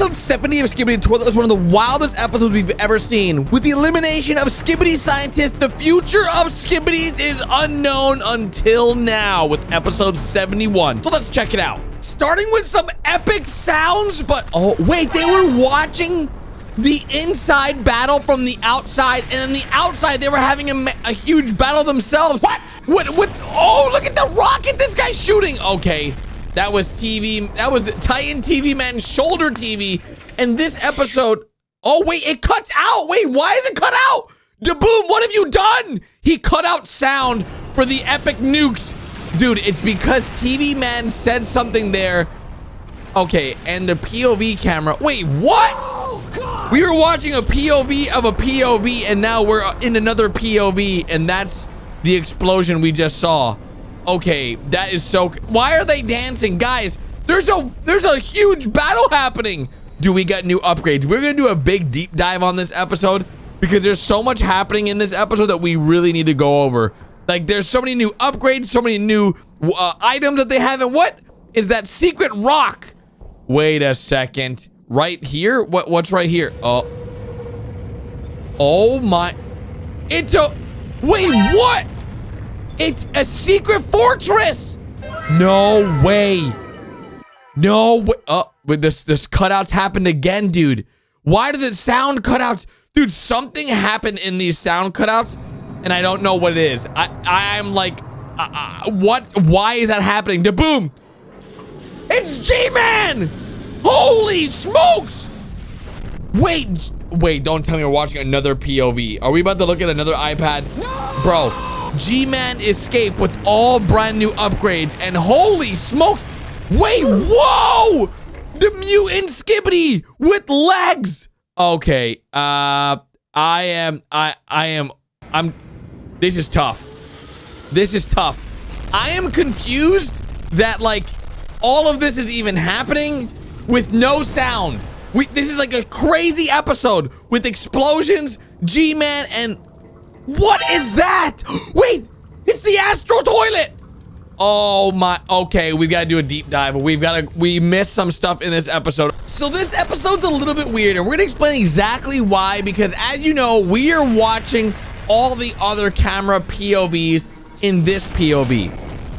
Episode 70 of Skibidi Toilet was one of the wildest episodes we've ever seen. With the elimination of Skibidi scientists, the future of Skibidis is unknown until now with episode 71. So let's check it out. Starting with some epic sounds, but oh wait, they were watching the inside battle from the outside, and on the outside they were having a huge battle themselves. What? Oh, look at the rocket this guy's shooting. Okay. That was TV. That was Titan TV Man's shoulder TV. And this episode. Oh, wait, it cuts out. Wait, why is it cut out? Daboom, what have you done? He cut out sound for the epic nukes. Dude, it's because TV Man said something there. Okay, and the POV camera. Wait, what? Oh, God. We were watching a POV of a POV, and now we're in another POV, and that's the explosion we just saw. Okay, that is so... Why are they dancing? Guys, there's a huge battle happening. Do we got new upgrades? We're going to do a big deep dive on this episode because there's so much happening in this episode that we really need to go over. Like, there's so many new upgrades, so many new items that they have. And what is that secret rock? Wait a second. Right here? What's right here? Oh my... It's a... Wait, what? It's a secret fortress. No way. No way. Oh, but this cutouts happened again, dude. Why did the sound cutouts? Dude, something happened in these sound cutouts, and I don't know what it is. I'm like, what? Why is that happening? Daboom. It's G-Man. Holy smokes. Wait, don't tell me we're watching another POV. Are we about to look at another iPad? No! Bro. G-Man escaped with all brand new upgrades, and holy smokes! Wait, whoa! The mutant Skibidi with legs. Okay, this is tough. This is tough. I am confused that like all of this is even happening with no sound. This is like a crazy episode with explosions, G-Man, and what is that? Wait, it's the Astro Toilet. Oh my, okay, we've got to do a deep dive. We missed some stuff in this episode. So this episode's a little bit weird, and we're gonna explain exactly why, because as you know, we are watching all the other camera POVs in this POV.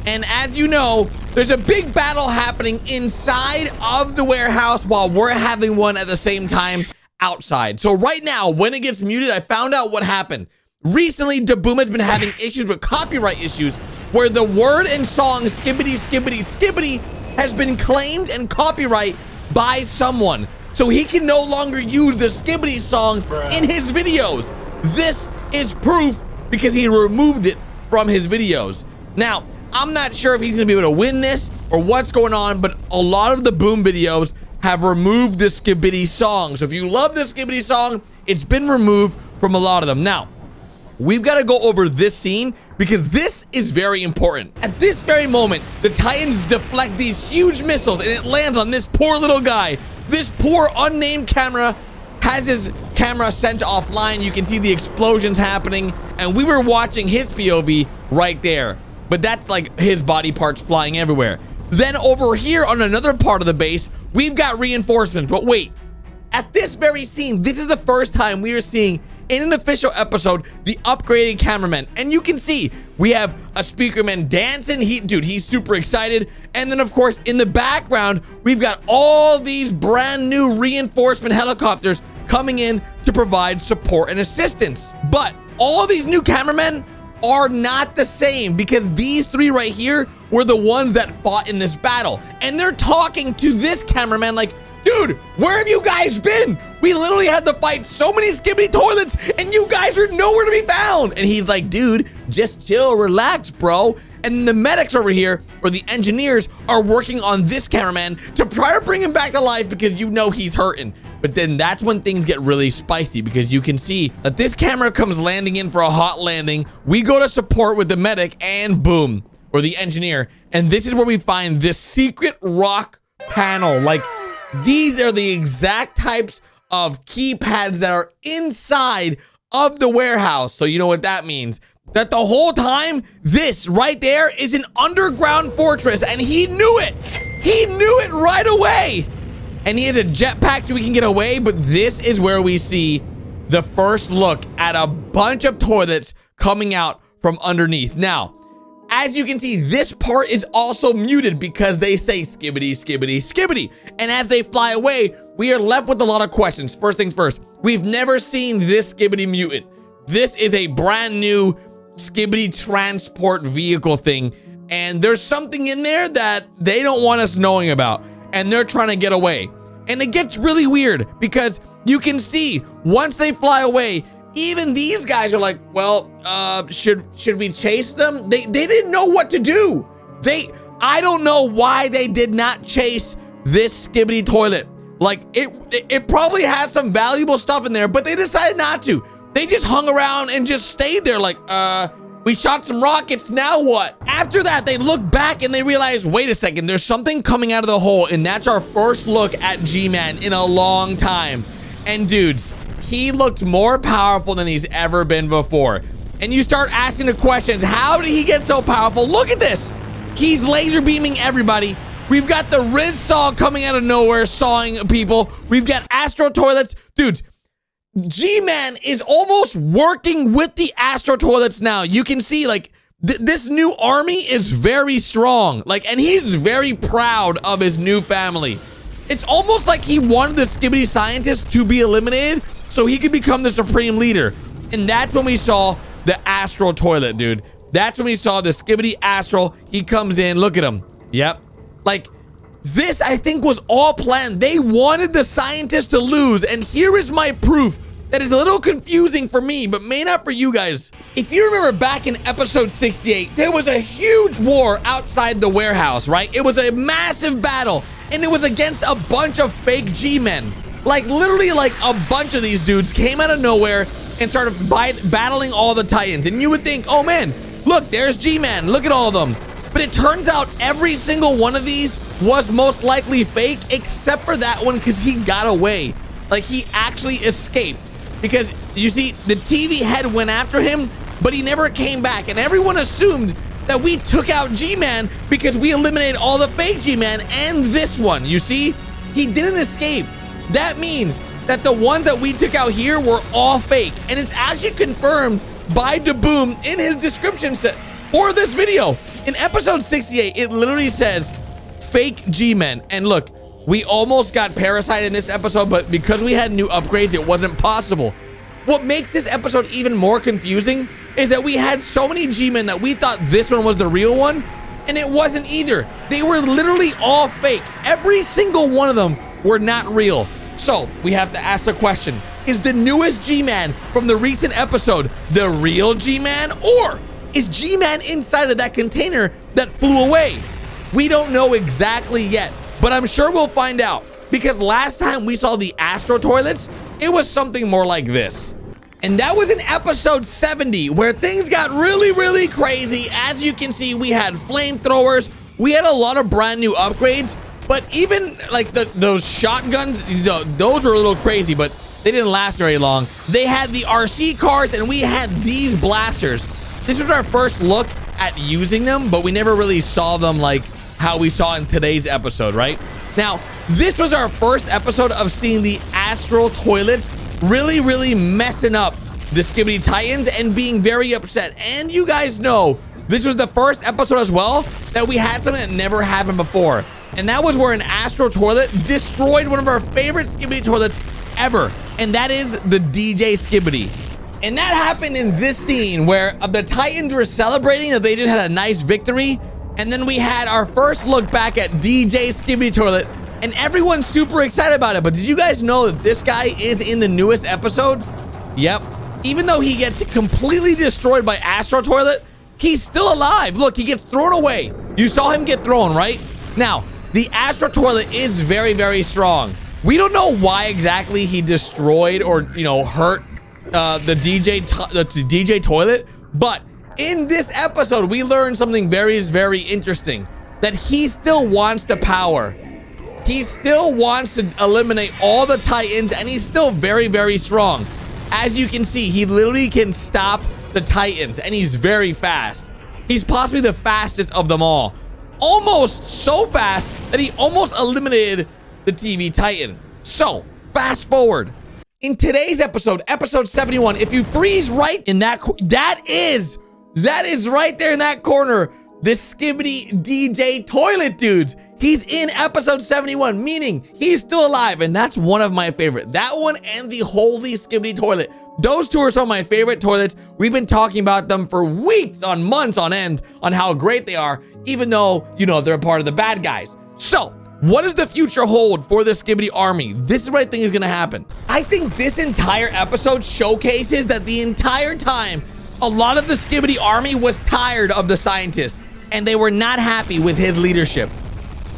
And as you know, there's a big battle happening inside of the warehouse while we're having one at the same time outside. So right now, when it gets muted, I found out what happened. Recently, Daboom has been having issues with copyright issues where the word and song Skibidi Skibidi Skibidi has been claimed and copyright by someone. So he can no longer use the Skibidi song in his videos. This is proof because he removed it from his videos. Now, I'm not sure if he's gonna be able to win this or what's going on, but a lot of the Boom videos have removed the Skibidi song. So if you love the Skibidi song, it's been removed from a lot of them. Now, we've got to go over this scene because this is very important. At this very moment, the Titans deflect these huge missiles and it lands on this poor little guy. This poor unnamed camera has his camera sent offline. You can see the explosions happening, and we were watching his POV right there. But that's like his body parts flying everywhere. Then over here on another part of the base, we've got reinforcements. But wait, at this very scene, this is the first time we are seeing in an official episode the upgraded cameraman, and you can see we have a speakerman dancing. He's super excited. And then of course in the background we've got all these brand new reinforcement helicopters coming in to provide support and assistance. But all these new cameramen are not the same because these three right here were the ones that fought in this battle, and they're talking to this cameraman like, dude, where have you guys been? We literally had to fight so many Skibidi Toilets and you guys are nowhere to be found. And he's like, dude, just chill, relax, bro. And the medics over here, or the engineers, are working on this cameraman to try to bring him back to life because you know he's hurting. But then that's when things get really spicy because you can see that this camera comes landing in for a hot landing. We go to support with the medic and boom, or the engineer. And this is where we find this secret rock panel. Like, these are the exact types of keypads that are inside of the warehouse. So you know what that means. That the whole time, this right there is an underground fortress, and he knew it. He knew it right away. and he has a jetpack so we can get away, but this is where we see the first look at a bunch of toilets coming out from underneath. Now, as you can see, this part is also muted because they say skibidi, skibidi, skibidi. And as they fly away, we are left with a lot of questions. First things first, we've never seen this skibidi mutant. This is a brand new skibidi transport vehicle thing. And there's something in there that they don't want us knowing about. And they're trying to get away. And it gets really weird because you can see once they fly away, even these guys are like, well, should we chase them? They didn't know what to do. I don't know why they did not chase this skibidi toilet. Like, it probably has some valuable stuff in there, but they decided not to. They just hung around and just stayed there like, we shot some rockets, now what? After that, they look back and they realize, wait a second, there's something coming out of the hole, and that's our first look at G-Man in a long time. And dudes, he looked more powerful than he's ever been before. And you start asking the questions, how did he get so powerful? Look at this. He's laser beaming everybody. We've got the Riz saw coming out of nowhere, sawing people. We've got Astro toilets. Dudes, G-Man is almost working with the Astro toilets now. You can see, like, this new army is very strong. Like, and he's very proud of his new family. It's almost like he wanted the skibidi scientist to be eliminated so he could become the supreme leader. And that's when we saw the Astro toilet, dude. That's when we saw the skibidi Astro. He comes in. Look at him. Yep. Like, this, I think, was all planned. They wanted the scientist to lose. And here is my proof that is a little confusing for me, but may not for you guys. If you remember back in episode 68, there was a huge war outside the warehouse, right? It was a massive battle. And it was against a bunch of fake G-men. Like, literally, like, a bunch of these dudes came out of nowhere and started battling all the Titans. And you would think, oh, man, look, there's G-Man. Look at all of them. But it turns out every single one of these was most likely fake, except for that one because he got away. Like, he actually escaped. Because, you see, the TV head went after him, but he never came back. And everyone assumed that we took out G-Man because we eliminated all the fake G-Man and this one. You see, he didn't escape. That means that the ones that we took out here were all fake. And it's actually confirmed by DeBoom in his description set for this video. In episode 68, it literally says fake G-Men. And look, we almost got Parasite in this episode, but because we had new upgrades, it wasn't possible. What makes this episode even more confusing is that we had so many G-Men that we thought this one was the real one, and it wasn't either. They were literally all fake. Every single one of them were not real. So we have to ask the question, is the newest G-Man from the recent episode the real G-Man, or is G-Man inside of that container that flew away? We don't know exactly yet, but I'm sure we'll find out, because last time we saw the Astro toilets, it was something more like this. And that was in episode 70, where things got really, really crazy. As you can see, we had flamethrowers. We had a lot of brand new upgrades, but even like those shotguns, those were a little crazy, but they didn't last very long. They had the RC cars, and we had these blasters. This was our first look at using them, but we never really saw them like how we saw in today's episode, right? Now, this was our first episode of seeing the Astro toilets really, really messing up the Skibidi Titans and being very upset. And you guys know, this was the first episode as well that we had something that never happened before. And that was where an Astro toilet destroyed one of our favorite Skibidi toilets ever. And that is the DJ Skibidi. And that happened in this scene where the Titans were celebrating that they just had a nice victory. And then we had our first look back at DJ Skibidi Toilet, and everyone's super excited about it. But did you guys know that this guy is in the newest episode? Yep. Even though he gets completely destroyed by Astro Toilet, he's still alive. Look, he gets thrown away. You saw him get thrown, right? Now, the Astro Toilet is very, very strong. We don't know why exactly he destroyed or, hurt the DJ Toilet, but in this episode, we learned something very, very interesting. That he still wants the power. He still wants to eliminate all the Titans, and he's still very, very strong. As you can see, he literally can stop the Titans, and he's very fast. He's possibly the fastest of them all. Almost so fast that he almost eliminated the TV Titan. So, fast forward. In today's episode, episode 71, if you freeze right in that is right there in that corner, the Skibidi DJ Toilet dudes. He's in episode 71, meaning he's still alive, and that's one of my favorite. That one and the Holy Skibidi Toilet. Those two are some of my favorite toilets. We've been talking about them for weeks, on months on end, on how great they are, even though, you know, they're a part of the bad guys. So, what does the future hold for the Skibidi army? This is what I think is gonna happen. I think this entire episode showcases that the entire time, a lot of the Skibidi army was tired of the scientist, and they were not happy with his leadership.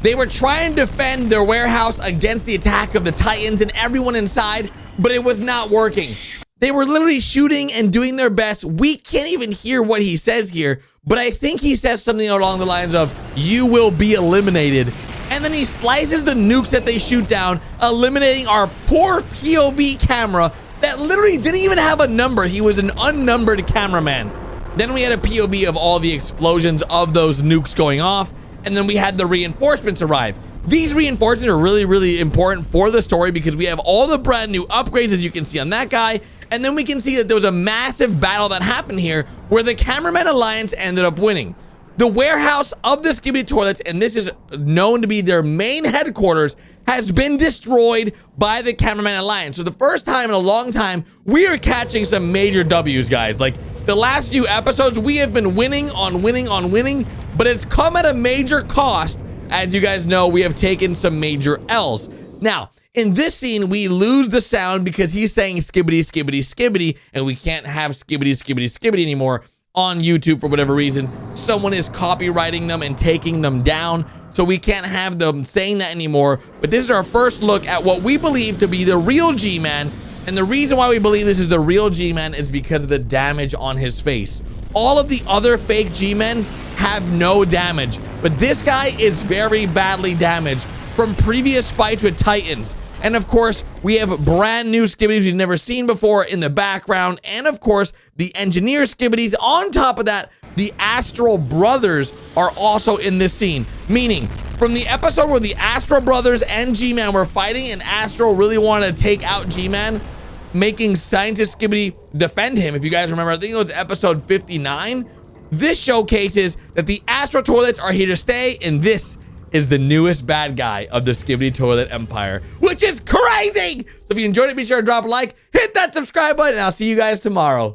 They were trying to defend their warehouse against the attack of the Titans and everyone inside, but it was not working. They were literally shooting and doing their best. We can't even hear what he says here, but I think he says something along the lines of, "You will be eliminated." And then he slices the nukes that they shoot down, eliminating our poor POV camera that literally didn't even have a number. He was an unnumbered cameraman. Then we had a POV of all the explosions of those nukes going off, and then we had the reinforcements arrive. These reinforcements are really, really important for the story because we have all the brand new upgrades, as you can see on that guy, and then we can see that there was a massive battle that happened here where the Cameraman Alliance ended up winning. The warehouse of the Skibidi Toilets, and this is known to be their main headquarters, has been destroyed by the Cameraman Alliance. So the first time in a long time, we are catching some major W's, guys. Like, the last few episodes, we have been winning on winning on winning, but it's come at a major cost. As you guys know, we have taken some major L's. Now, in this scene, we lose the sound because he's saying Skibidi, Skibidi, Skibidi, and we can't have Skibidi, Skibidi, Skibidi anymore on YouTube for whatever reason. Someone is copywriting them and taking them down, so we can't have them saying that anymore. But this is our first look at what we believe to be the real G-Man, and the reason why we believe this is the real G-Man is because of the damage on his face. All of the other fake G-Men have no damage, but this guy is very badly damaged from previous fights with Titans. And of course, we have brand new Skibidis we've never seen before in the background, and of course, the engineer Skibidis. On top of that, the Astro brothers are also in this scene, meaning from the episode where the Astro brothers and G-Man were fighting and Astro really wanted to take out G-Man, making Scientist Skibidi defend him. If you guys remember, I think it was episode 59. This showcases that the Astro Toilets are here to stay, and this is the newest bad guy of the Skibidi Toilet Empire, which is crazy. So if you enjoyed it, be sure to drop a like, hit that subscribe button, and I'll see you guys tomorrow.